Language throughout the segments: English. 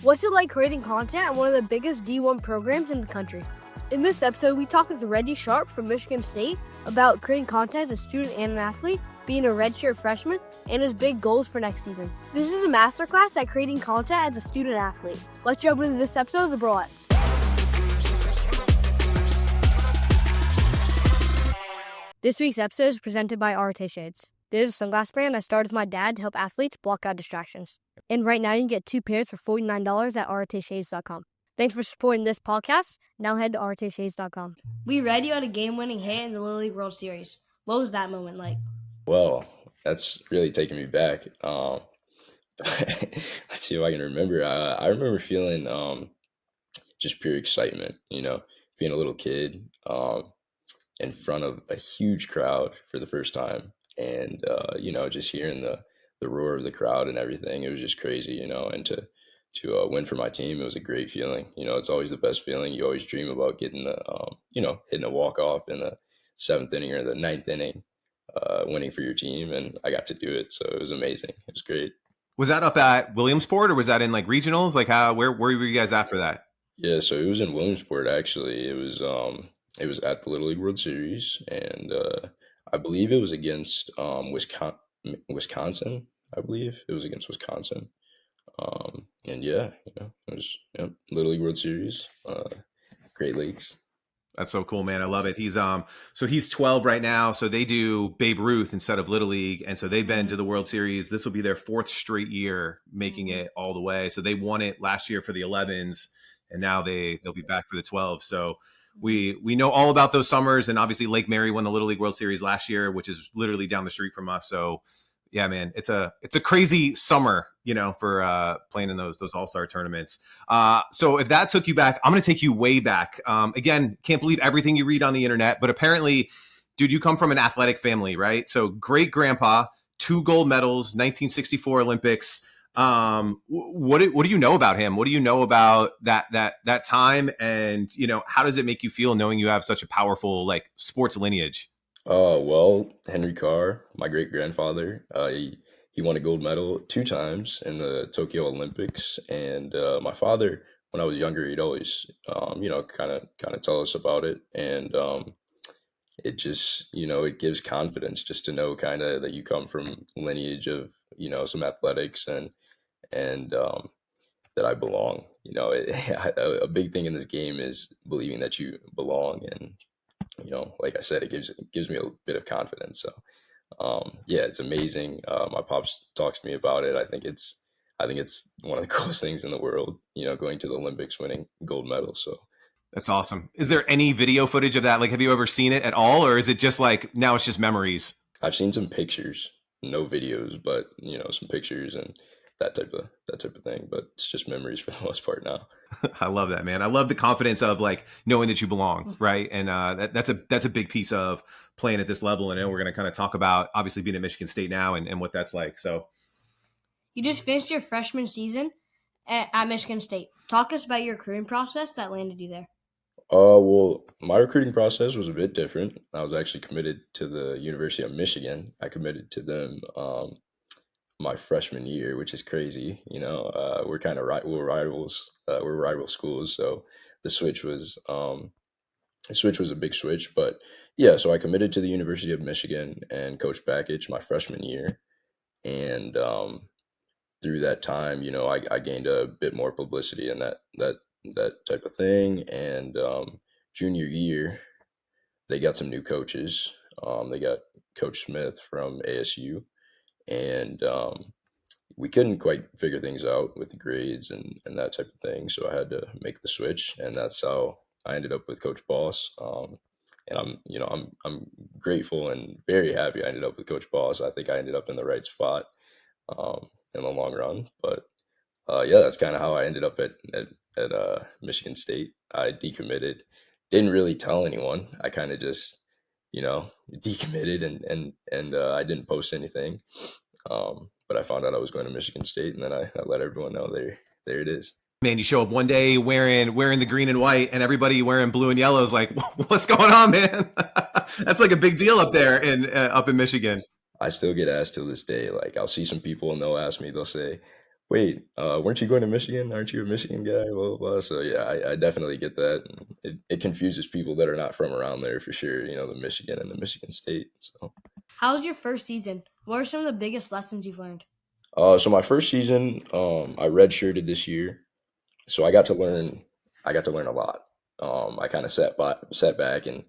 What's it like creating content at one of the biggest D1 programs in the country? In this episode, we talk with Reggie Sharpe from Michigan State about creating content as a student and an athlete, being a redshirt freshman, and his big goals for next season. This is a masterclass at creating content as a student athlete. Let's jump into this episode of the Brolletts. This week's episode is presented by RT Shades. There's a sunglass brand I started with my dad to help athletes block out distractions. And right now you can get 2 pairs for $49 at rtshades.com. Thanks for supporting this podcast. Now head to rtshades.com. We read you had a game-winning hit in the Little League World Series. What was that moment like? Well, that's really taking me back. Let's see if I can remember. I remember feeling just pure excitement, being a little kid in front of a huge crowd for the first time. And, just hearing the roar of the crowd and everything, it was just crazy, and to win for my team, it was a great feeling. It's always the best feeling. You always dream about getting hitting a walk-off in the 7th inning or the 9th inning, winning for your team. And I got to do it. So it was amazing. It was great. Was that up at Williamsport or was that in like regionals? Like where were you guys after that? Yeah, so it was in Williamsport, actually. It was at the Little League World Series, and I believe it was against Wisconsin. I believe it was against Wisconsin. And yeah, it was Little League World Series, Great Lakes. That's so cool, man. I love it. He's 12 right now. So they do Babe Ruth instead of Little League. And so they've been to the World Series. This will be their 4th straight year making it all the way. So they won it last year for the 11s, and now they'll be back for the 12s. So we know all about those summers, and obviously Lake Mary won the Little League World Series last year, which is literally down the street from us. So yeah, man, it's a crazy summer, for playing in those all-star tournaments. So if that took you back, I'm going to take you way back. Again, can't believe everything you read on the internet, but apparently, dude, you come from an athletic family, right? So great grandpa, 2 gold medals, 1964 Olympics. What do you know about him? What do you know about that time? And, how does it make you feel knowing you have such a powerful like sports lineage? Well, Henry Carr, my great grandfather, he won a gold medal 2 times in the Tokyo Olympics. And my father, when I was younger, he'd always, kind of tell us about it. And it just, it gives confidence just to know kind of that you come from lineage of, some athletics and that I belong. A big thing in this game is believing that you belong. And, like I said, it gives me a bit of confidence. So, yeah, it's amazing. My pops talks to me about it. I think it's one of the coolest things in the world, going to the Olympics, winning gold medals. So that's awesome. Is there any video footage of that? Like, have you ever seen it at all? Or is it just like, now it's just memories? I've seen some pictures, no videos, but, some pictures and that type of thing, but it's just memories for the most part now. I love that, man. I love the confidence of like knowing that you belong, right? And that's a big piece of playing at this level. And I know we're going to kind of talk about obviously being at Michigan State now and what that's like. So You just finished your freshman season at Michigan State. Talk us about your recruiting process that landed you there. Well, my recruiting process was a bit different. I was actually committed to the University of Michigan. I committed to them my freshman year, which is crazy. We're kind of we're rivals. We're rival schools, so the switch was a big switch. But yeah, so I committed to the University of Michigan and Coach Bakich my freshman year, and through that time, I gained a bit more publicity and that type of thing. And junior year, they got some new coaches. They got Coach Smith from ASU. And we couldn't quite figure things out with the grades and that type of thing. So I had to make the switch, and that's how I ended up with Coach Boss. And I'm grateful and very happy I ended up with Coach Boss. I think I ended up in the right spot in the long run. But yeah, that's kind of how I ended up at Michigan State. I decommitted, didn't really tell anyone. I kind of just decommitted and I didn't post anything. But I found out I was going to Michigan State, and then I let everyone know there it is. Man, you show up one day wearing the green and white, and everybody wearing blue and yellow is like, what's going on, man? That's like a big deal up there up in Michigan. I still get asked to this day. Like, I'll see some people and they'll ask me, they'll say, wait, weren't you going to Michigan? Aren't you a Michigan guy? Blah, blah, blah. So yeah, I definitely get that. And it confuses people that are not from around there for sure, the Michigan and the Michigan State. So How was your first season? What are some of the biggest lessons you've learned? so my first season, I redshirted this year. So I got to learn a lot. I kind of sat back and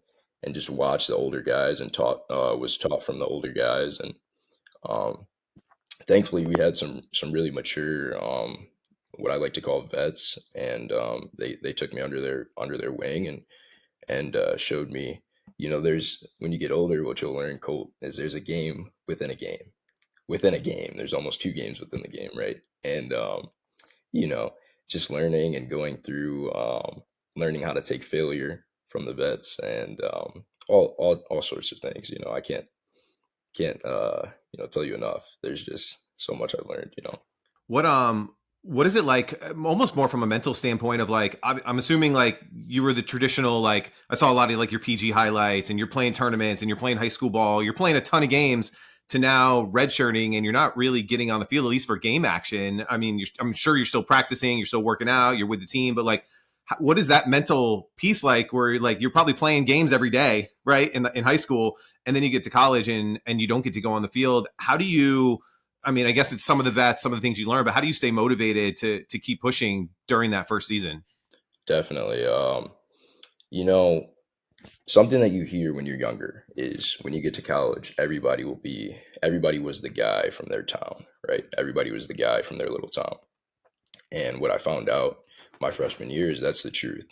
just watched the older guys and was taught from the older guys. And um thankfully we had some really mature, what I like to call vets, and they took me under their wing and showed me, there's when you get older, what you'll learn, Colt, is there's a game within a game within a game. There's almost two games within the game, right? And you know, just learning and going through, learning how to take failure from the vets, and all sorts of things. I can't tell you enough. There's just so much I've learned. What is it like, almost more from a mental standpoint of like, I'm assuming like you were the traditional, like I saw a lot of like your PG highlights and you're playing tournaments and you're playing high school ball, you're playing a ton of games, to now redshirting and you're not really getting on the field, at least for game action. I mean, I'm sure you're still practicing, you're still working out, you're with the team, but like, what is that mental piece like where like you're probably playing games every day, right? In high school, and then you get to college and you don't get to go on the field. How do you, I mean, I guess it's some of the vets, some of the things you learn, but how do you stay motivated to keep pushing during that first season? Definitely. You know, something that you hear when you're younger is when you get to college, everybody was the guy from their town, right? Everybody was the guy from their little town. And what I found out my freshman year is that's the truth.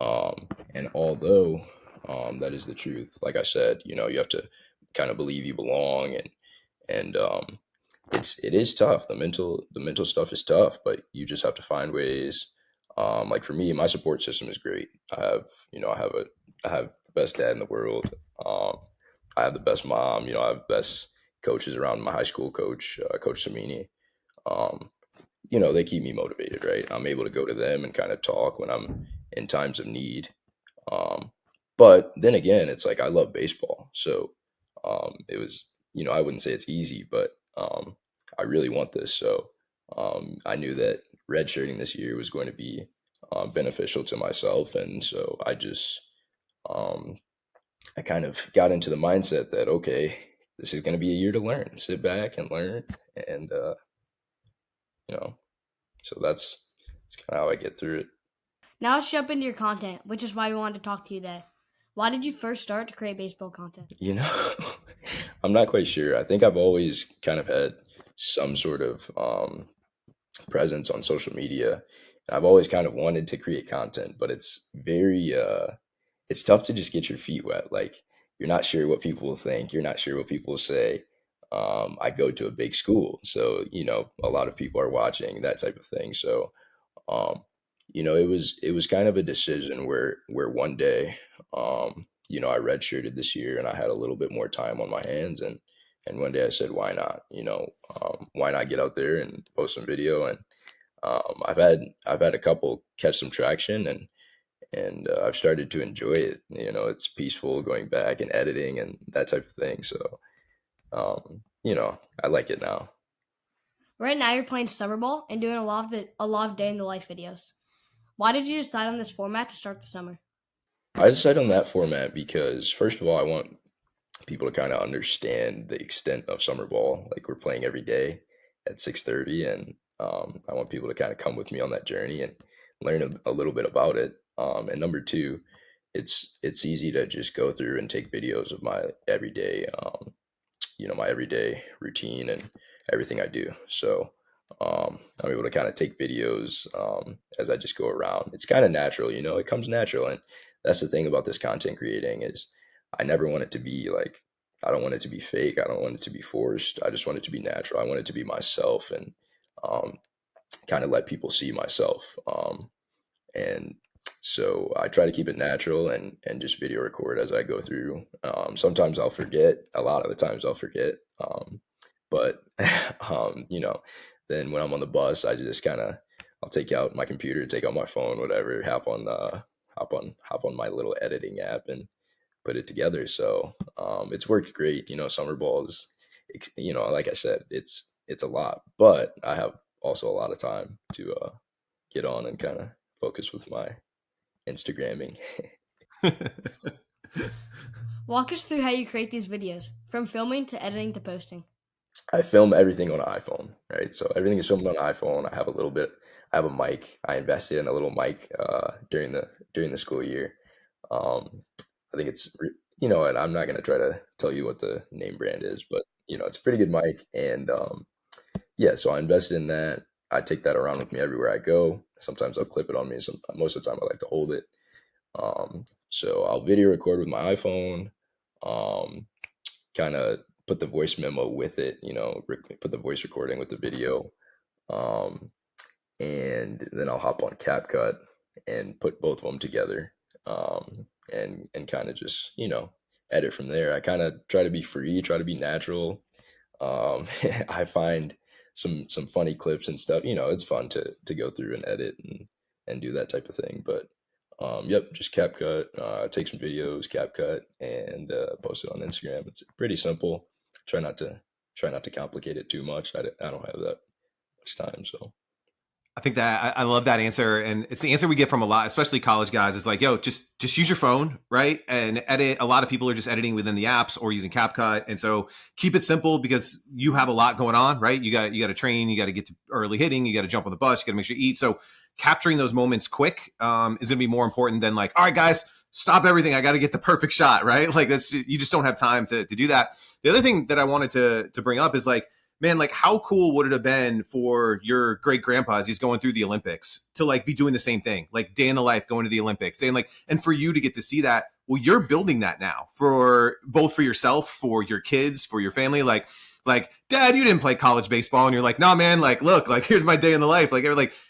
And although that is the truth, like I said, you have to kind of believe you belong, and it is tough. The mental stuff is tough, but you just have to find ways. Like for me, my support system is great. I have the best dad in the world. I have the best mom. I have the best coaches around. My high school coach, Coach Samini. Um, they keep me motivated, right? I'm able to go to them and kind of talk when I'm in times of need. Um, but then again, it's like I love baseball, so it was, I wouldn't say it's easy, but I really want this. So I knew that redshirting this year was going to be beneficial to myself, and so um, I kind of got into the mindset that okay, this is going to be a year to learn, sit back and learn, and you know, so that's kind of how I get through it. Now let's jump into your content, which is why we wanted to talk to you today. Why did you first start to create baseball content? I'm not quite sure. I think I've always kind of had some sort of presence on social media. I've always kind of wanted to create content, but it's tough to just get your feet wet. Like you're not sure what people will think. You're not sure what people will say. I go to a big school, so a lot of people are watching, that type of thing. So um, it was kind of a decision where one day, I redshirted this year and I had a little bit more time on my hands, and one day I said, why not? Why not get out there and post some video? And I've had a couple catch some traction, and I've started to enjoy it. It's peaceful going back and editing and that type of thing. So I like it now. Right now, you're playing summer ball and doing a lot of day in the life videos. Why did you decide on this format to start the summer? I decided on that format because, first of all, I want people to kind of understand the extent of summer ball. Like we're playing every day at 6:30, and I want people to kind of come with me on that journey and learn a little bit about it. And number two, it's easy to just go through and take videos of my everyday routine and everything I do. So I'm able to kind of take videos as I just go around. It's kind of natural, it comes natural. And that's the thing about this content creating is I never want it to be like, I don't want it to be fake. I don't want it to be forced. I just want it to be natural. I want it to be myself, and um, kind of let people see myself. And so I try to keep it natural and just video record as I go through. Sometimes I'll forget. A lot of the times I'll forget. But then when I'm on the bus, I just kind of I'll take out my computer, take out my phone, whatever, hop on my little editing app and put it together. So it's worked great. Summer ball is, like I said, it's a lot, but I have also a lot of time to get on and kind of focus with my Instagramming. Walk us through how you create these videos, from filming to editing to posting. I film everything on an iPhone, right? So everything is filmed on an iPhone. I have a mic. I invested in a little mic during the school year. I think you know what, I'm not gonna try to tell you what the name brand is, but you know, it's a pretty good mic. And yeah, so I invested in that. I take that around with me everywhere I go. Sometimes I'll clip it on me. Most of the time I like to hold it. So I'll video record with my iPhone, kind of put the voice memo with it, you know, put the voice recording with the video. Um, and then I'll hop on CapCut and put both of them together, and kind of just, you know, edit from there. I kind of try to be free, try to be natural. I find some funny clips and stuff. You know, it's fun to go through and edit and do that type of thing. But yep, just CapCut. Take some videos, CapCut, and post it on Instagram. It's pretty simple. Try not to complicate it too much. I don't have that much time, so. I think that I love that answer. And it's the answer we get from a lot, especially college guys, is like, yo, just use your phone, right? And edit. A lot of people are just editing within the apps or using CapCut. And so keep it simple because you have a lot going on, right? You got to train, you got to get to early hitting, you got to jump on the bus, you got to make sure you eat. So capturing those moments quick is going to be more important than like, all right, guys, stop everything. I got to get the perfect shot, right? Like you just don't have time to do that. The other thing that I wanted to bring up is like, man, like how cool would it have been for your great grandpa as he's going through the Olympics to like be doing the same thing, like day in the life, going to the Olympics, and for you to get to see that. Well, you're building that now for both for yourself, for your kids, for your family. Like, Dad, you didn't play college baseball, and you're like, nah, man, like, look, like here's my day in the life. Like,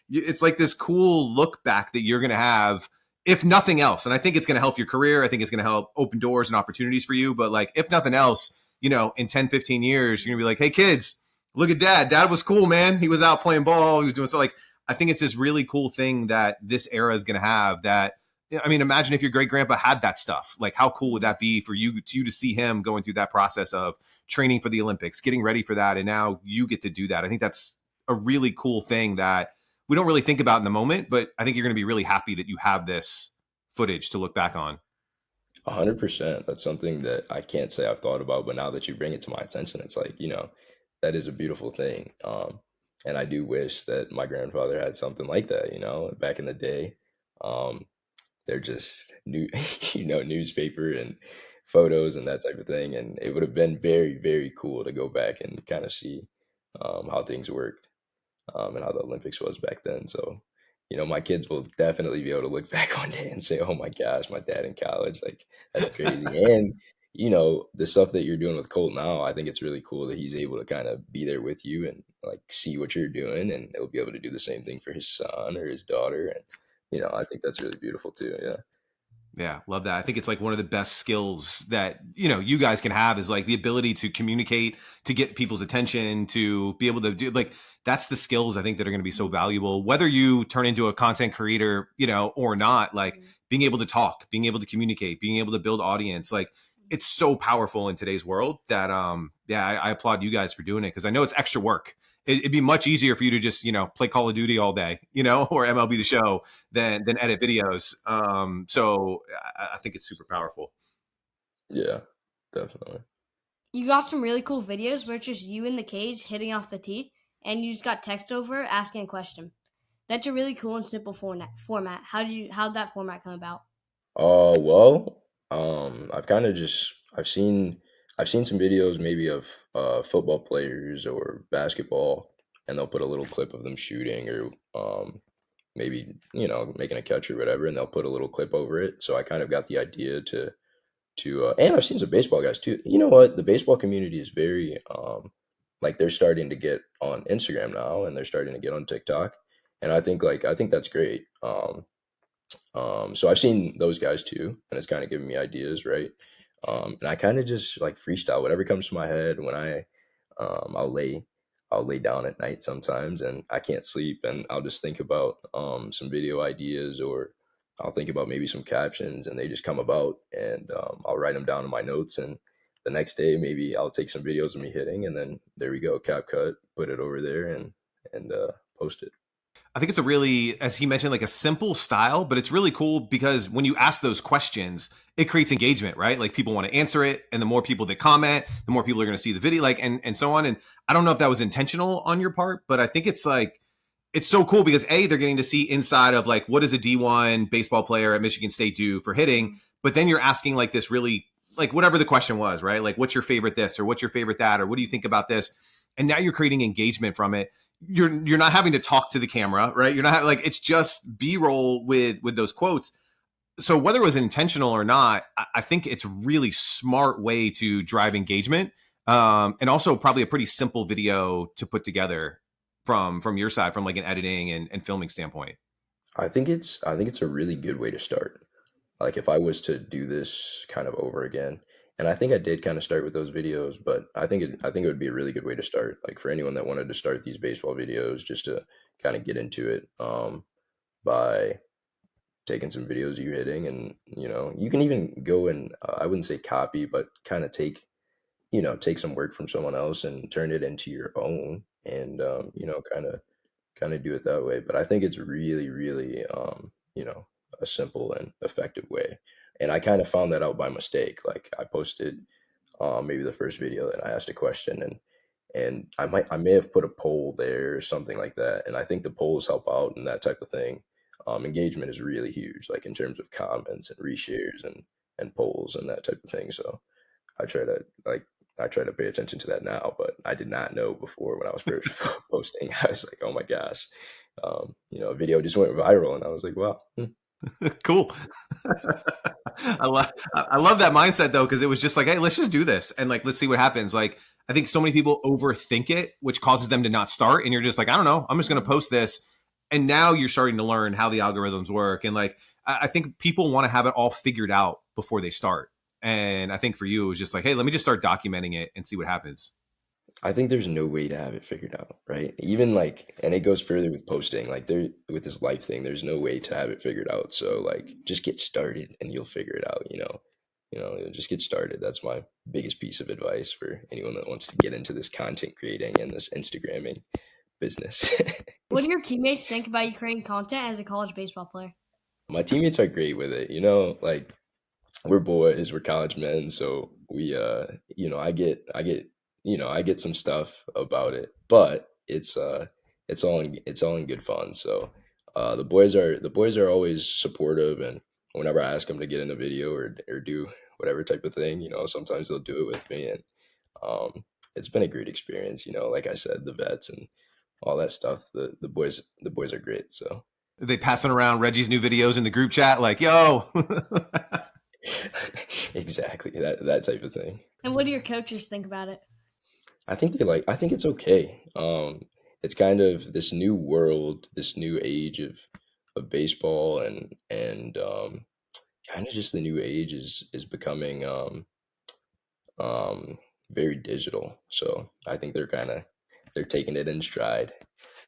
it's like this cool look back that you're gonna have, if nothing else. And I think it's gonna help your career. I think it's gonna help open doors and opportunities for you. But like, if nothing else, you know, in 10, 15 years, you're gonna be like, hey kids, look at dad. Dad was cool, man. He was out playing ball. He was doing so. Like, I think it's this really cool thing that this era is going to have. That, I mean, imagine if your great grandpa had that stuff. Like, how cool would that be for you to see him going through that process of training for the Olympics, getting ready for that, and now you get to do that. I think that's a really cool thing that we don't really think about in the moment, but I think you're going to be really happy that you have this footage to look back on. 100%. That's something that I can't say I've thought about, but now that you bring it to my attention, it's like, you know, that is a beautiful thing. And I do wish that my grandfather had something like that, you know, back in the day. They're just newspaper and photos and that type of thing. And it would have been very, very cool to go back and kind of see how things worked, and how the Olympics was back then. So, you know, my kids will definitely be able to look back one day and say, oh my gosh, my dad in college, like that's crazy. And, you know, the stuff that you're doing with Colt now, I think it's really cool that he's able to kind of be there with you and like see what you're doing, and he'll be able to do the same thing for his son or his daughter. And, you know, I think that's really beautiful too. Yeah. Yeah, love that. I think it's like one of the best skills that, you know, you guys can have is like the ability to communicate, to get people's attention, to be able to do like, that's the skills I think that are going to be so valuable, whether you turn into a content creator, you know, or not. Like being able to talk, being able to communicate, being able to build audience, like it's so powerful in today's world that, I applaud you guys for doing it. Cause I know it's extra work. It'd be much easier for you to just, you know, play Call of Duty all day, you know, or MLB The Show than edit videos. So I think it's super powerful. Yeah, definitely. You got some really cool videos where it's just you in the cage hitting off the tee, and you just got text over asking a question. That's a really cool and simple format. How'd that format come about? Well, I've seen some videos maybe of football players or basketball, and they'll put a little clip of them shooting or maybe, you know, making a catch or whatever, and they'll put a little clip over it. So I kind of got the idea to and I've seen some baseball guys too. You know what? The baseball community is very like they're starting to get on Instagram now, and they're starting to get on TikTok, and I think that's great. So I've seen those guys too, and it's kind of giving me ideas, right? And I kind of just like freestyle whatever comes to my head when I'll lay down at night sometimes and I can't sleep, and I'll just think about some video ideas, or I'll think about maybe some captions, and they just come about, and I'll write them down in my notes, and the next day maybe I'll take some videos of me hitting, and then there we go, CapCut, put it over there, and post it. I think it's a really, as he mentioned, like a simple style, but it's really cool because when you ask those questions, it creates engagement, right? Like people want to answer it. And the more people that comment, the more people are going to see the video, like, and so on. And I don't know if that was intentional on your part, but I think it's like, it's so cool because they're getting to see inside of like, what does a D1 baseball player at Michigan State do for hitting? But then you're asking like this really, like whatever the question was, right? Like, what's your favorite this, or what's your favorite that, or what do you think about this? And now you're creating engagement from it. You're not having to talk to the camera, right? You're not like, it's just B-roll with those quotes. So whether it was intentional or not, I think it's a really smart way to drive engagement, and also probably a pretty simple video to put together from your side, from like an editing and filming standpoint. I think it's a really good way to start. Like if I was to do this kind of over again, and I think I did kind of start with those videos, but I think it would be a really good way to start. Like for anyone that wanted to start these baseball videos, just to kind of get into it, by taking some videos of you hitting, and you can even go and I wouldn't say copy, but kind of take some work from someone else and turn it into your own, and kind of do it that way. But I think it's really, really, a simple and effective way. And I kind of found that out by mistake. Like I posted maybe the first video and I asked a question, and I may have put a poll there or something like that. And I think the polls help out and that type of thing. Engagement is really huge, like in terms of comments and reshares and polls and that type of thing. So I try to pay attention to that now, but I did not know before when I was first posting. I was like, oh my gosh, a video just went viral, and I was like, wow. Cool. I love that mindset though, because it was just like, hey, let's just do this and like let's see what happens. Like I think so many people overthink it, which causes them to not start. And you're just like, I don't know, I'm just going to post this. And now you're starting to learn how the algorithms work. And like I think people want to have it all figured out before they start. And I think for you, it was just like, hey, let me just start documenting it and see what happens. I think there's no way to have it figured out, right? Even like, and it goes further with posting, like there with this life thing, there's no way to have it figured out. So like, just get started and you'll figure it out. Just get started. That's my biggest piece of advice for anyone that wants to get into this content creating and this Instagramming business. What do your teammates think about you creating content as a college baseball player? My teammates are great with it. Like we're boys, we're college men, so we I get some stuff about it, but it's all in good fun. So the boys are always supportive, and whenever I ask them to get in a video or do whatever type of thing, sometimes they'll do it with me, and it's been a great experience. Like I said, the vets and all that stuff. The boys are great. So Are they passing around Reggie's new videos in the group chat like, yo? exactly that type of thing. And what do your coaches think about it? I think it's okay. It's kind of this new world, this new age of baseball, and kind of just the new age is becoming very digital. So I think they're taking it in stride.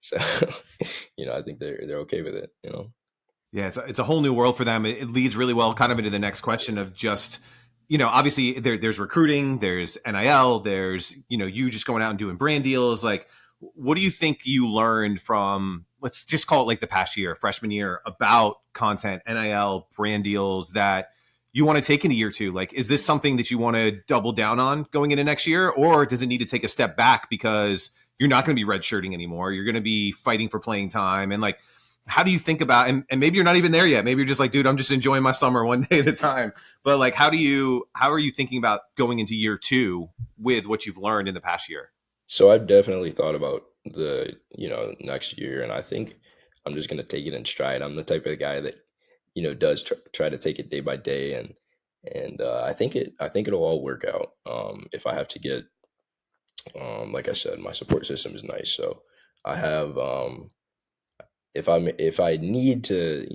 So I think they're okay with it. Yeah, it's a whole new world for them. It leads really well kind of into the next question of just, obviously there's recruiting, there's NIL, there's, you just going out and doing brand deals. Like, what do you think you learned from, let's just call it like the past year, freshman year, about content, NIL, brand deals that you want to take into year two? Like, is this something that you want to double down on going into next year? Or does it need to take a step back because you're not going to be redshirting anymore? You're going to be fighting for playing time. And like, how do you think about, and maybe you're not even there yet. Maybe you're just like, dude, I'm just enjoying my summer one day at a time. But like, how are you thinking about going into year two with what you've learned in the past year? So I've definitely thought about the next year, and I think I'm just going to take it in stride. I'm the type of guy that does try to take it day by day, and I think it'll all work out. If I have to get, like I said, my support system is nice, so I have. If I need to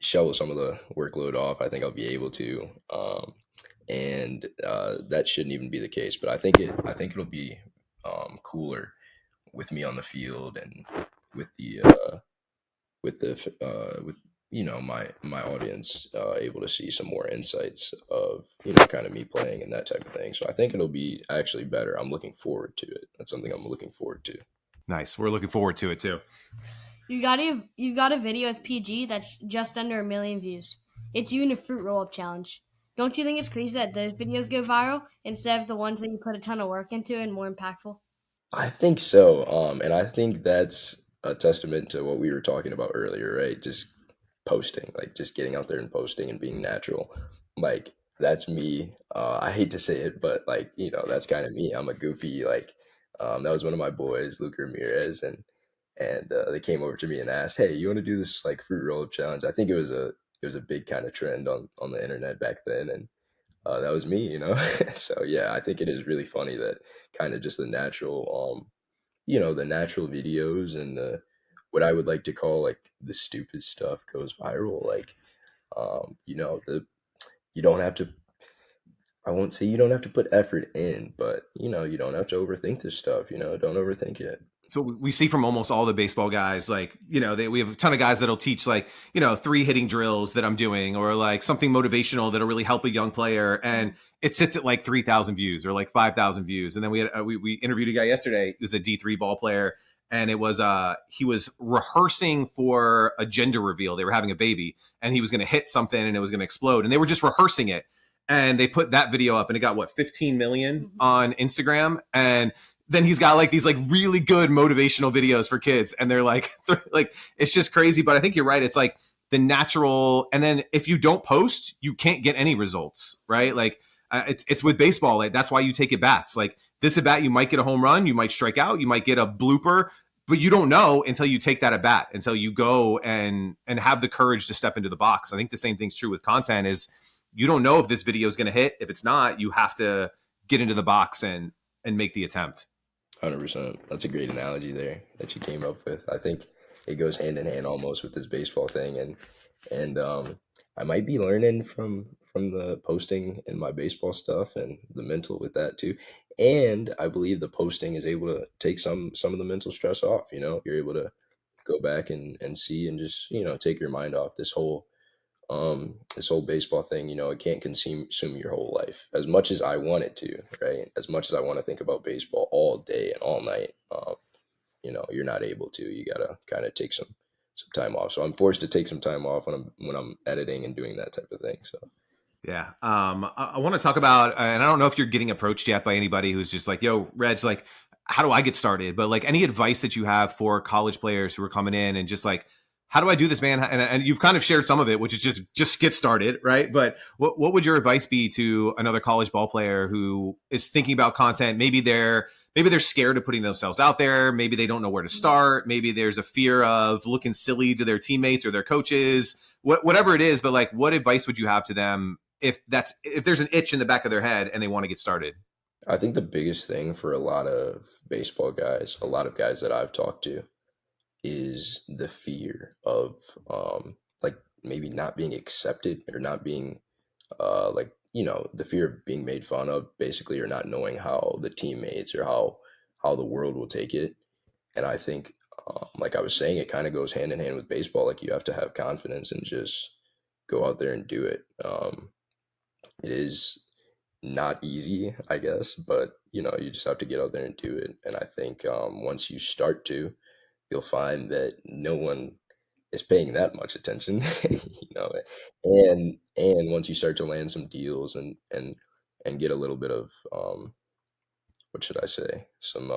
shovel some of the workload off, I think I'll be able to, and that shouldn't even be the case. But I think it'll be cooler with me on the field and with my audience able to see some more insights of kind of me playing and that type of thing. So I think it'll be actually better. I'm looking forward to it. That's something I'm looking forward to. Nice. We're looking forward to it too. You got a video with PG that's just under 1 million views. It's you in a fruit roll-up challenge. Don't you think it's crazy that those videos go viral instead of the ones that you put a ton of work into and more impactful? I think so. And I think that's a testament to what we were talking about earlier, right? Just posting, like just getting out there and posting and being natural. Like that's me. I hate to say it, but like, that's kind of me. I'm a goofy, like, that was one of my boys, Luke Ramirez, and they came over to me and asked, "Hey, you want to do this like fruit roll up challenge?" I think it was a big kind of trend on the internet back then, and that was me. So yeah, I think it is really funny that kind of just the natural videos and the what I would like to call like the stupid stuff goes viral. Like, the you don't have to. I won't say you don't have to put effort in, but you don't have to overthink this stuff. Don't overthink it. So we see from almost all the baseball guys, like, we have a ton of guys that'll teach like, 3 hitting drills that I'm doing, or like something motivational that'll really help a young player. And it sits at like 3,000 views or like 5,000 views. And then we interviewed a guy yesterday. He was a D3 ball player. And it was, he was rehearsing for a gender reveal. They were having a baby and he was going to hit something and it was going to explode. And they were just rehearsing it. And they put that video up and it got 15 million on Instagram. And then he's got like these like really good motivational videos for kids. And they're like, it's just crazy. But I think you're right. It's like the natural. And then if you don't post, you can't get any results, right? Like it's with baseball. Like that's why you take at bats. Like this at bat, you might get a home run, you might strike out, you might get a blooper, but you don't know until you take that at bat, until you go and have the courage to step into the box. I think the same thing's true with content is you don't know if this video is going to hit. If it's not, you have to get into the box and make the attempt. 100%. That's a great analogy there that you came up with. I think it goes hand in hand almost with this baseball thing, and I might be learning from the posting and my baseball stuff and the mental with that too. And I believe the posting is able to take some of the mental stress off. You're able to go back and see and just take your mind off this whole baseball thing. It can't consume your whole life as much as I want it to, right? As much as I want to think about baseball all day and all night, you're not able to. You gotta kind of take some time off. So I'm forced to take some time off when I'm editing and doing that type of thing. So yeah, I want to talk about, and I don't know if you're getting approached yet by anybody who's just like, "Yo, Reg, like, how do I get started?" But like, any advice that you have for college players who are coming in and just like, how do I do this, man? And you've kind of shared some of it, which is just get started, right? But what would your advice be to another college ball player who is thinking about content? Maybe they're scared of putting themselves out there. Maybe they don't know where to start. Maybe there's a fear of looking silly to their teammates or their coaches, whatever it is. But like, what advice would you have to them if there's an itch in the back of their head and they want to get started? I think the biggest thing for a lot of baseball guys, a lot of guys that I've talked to, is the fear of like maybe not being accepted or not being the fear of being made fun of, basically, or not knowing how the teammates or how the world will take it. And I think like I was saying, it kind of goes hand in hand with baseball. Like you have to have confidence and just go out there and do it. It is not easy, I guess, but you just have to get out there and do it. And I think once you start to, you'll find that no one is paying that much attention, and once you start to land some deals and get a little bit of what should I say, some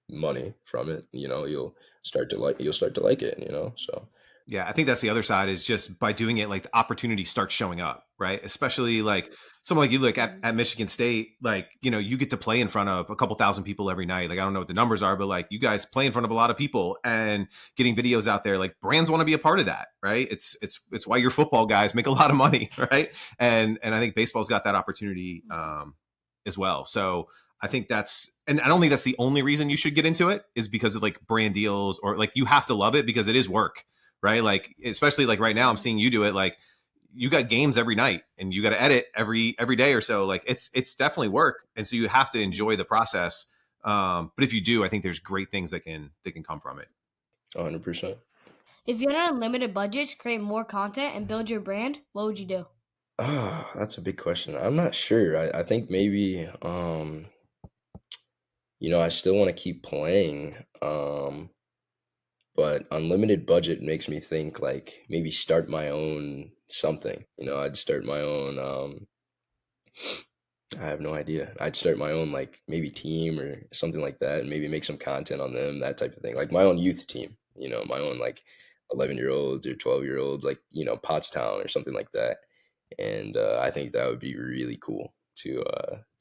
money from it, you'll start to like it, so. Yeah, I think that's the other side, is just by doing it, like the opportunity starts showing up, right? Especially like someone like you, look at Michigan State, like, you get to play in front of a couple thousand people every night. Like, I don't know what the numbers are, but like you guys play in front of a lot of people and getting videos out there, like brands want to be a part of that, right? It's why your football guys make a lot of money, right? And I think baseball's got that opportunity as well. So I think and I don't think that's the only reason you should get into it, is because of like brand deals, or like you have to love it because it is work. Right? Like, especially like right now, I'm seeing you do it. Like, you got games every night and you got to edit every day or so. Like, it's definitely work. And so you have to enjoy the process. But if you do, I think there's great things that can come from it. 100%. If you had unlimited budget to create more content and build your brand, what would you do? That's a big question. I'm not sure. I think maybe, I still want to keep playing. But unlimited budget makes me think like maybe start my own something. I'd start my own. I have no idea. I'd start my own like maybe team or something like that, and maybe make some content on them, that type of thing. Like my own youth team. My own like 11-year-olds or 12-year-olds, like Pottstown or something like that. And I think that would be really cool to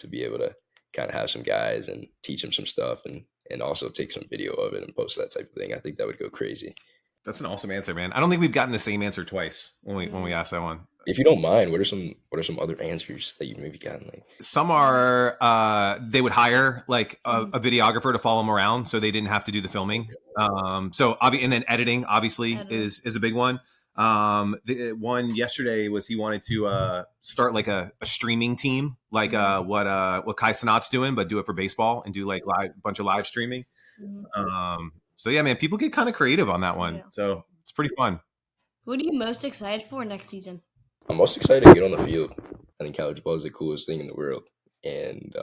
be able to kind of have some guys and teach them some stuff and also take some video of it and post that type of thing. I think that would go crazy. That's an awesome answer, man. I don't think we've gotten the same answer twice when we asked that one. If you don't mind, what are some other answers that you've maybe gotten? Like some are they would hire like a videographer to follow them around, so they didn't have to do the filming. And then editing obviously is a big one. The one yesterday was he wanted to start like a streaming team, like what Kai Cenat's doing, but do it for baseball and do like bunch of live streaming. So yeah, man, people get kind of creative on that one. Yeah. So it's pretty fun. What are you most excited for next season? I'm most excited to get on the field. I think college ball is the coolest thing in the world. And,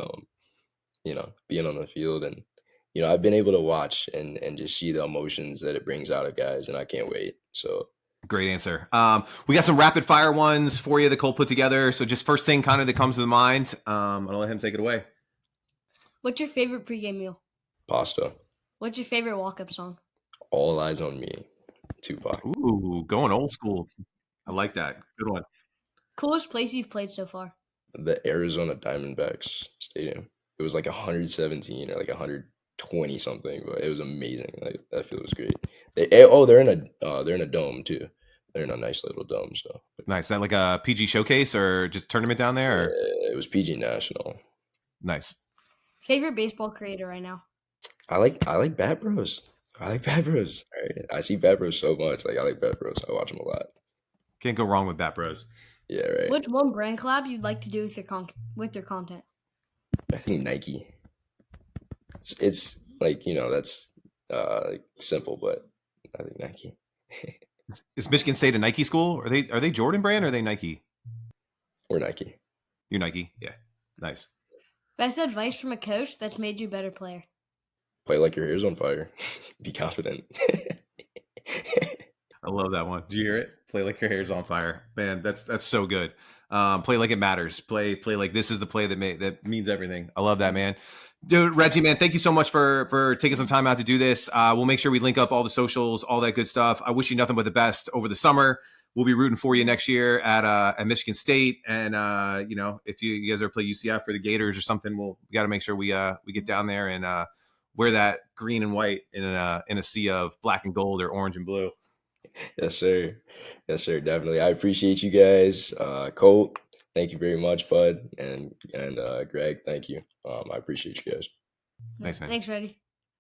being on the field and, I've been able to watch and just see the emotions that it brings out of guys, and I can't wait. So great answer. We got some rapid fire ones for you that Cole put together. So just first thing kind of that comes to the mind. I'll let him take it away. What's your favorite pregame meal? Pasta. What's your favorite walk-up song? All Eyes on Me, Tupac. Ooh, going old school. I like that. Good one. Coolest place you've played so far? The Arizona Diamondbacks Stadium. It was like 117 or like 120 something, but it was amazing. Like that field was great. They're in a dome too. They're in a nice little dome. So nice. Is that like a PG showcase or just tournament down there? Or? It was PG National. Nice. Favorite baseball creator right now? I like Bat Bros. Right? I see Bat Bros so much. Like I like Bat Bros. I watch them a lot. Can't go wrong with Bat Bros. Yeah, right. What's one brand collab you'd like to do with your content? I think Nike. It's like that's simple, but I think Nike. Is Michigan State a Nike school? Are they Jordan brand or are they Nike? We're Nike. You're Nike, yeah. Nice. Best advice from a coach that's made you a better player? Play like your hair's on fire. Be confident. I love that one. Did you hear it? Play like your hair's on fire. Man, that's so good. Play like it matters. Play like this is the play that means everything. I love that, man. Dude, Reggie, man, thank you so much for taking some time out to do this. We'll make sure we link up all the socials, all that good stuff. I wish you nothing but the best over the summer. We'll be rooting for you next year at Michigan State. And, if you guys ever play UCF or the Gators or something, we got to make sure we get down there and wear that green and white in a sea of black and gold or orange and blue. Yes, sir. Definitely. I appreciate you guys. Colt, thank you very much, bud. And Greg, thank you. I appreciate you guys. Thanks, man. Thanks, Reggie.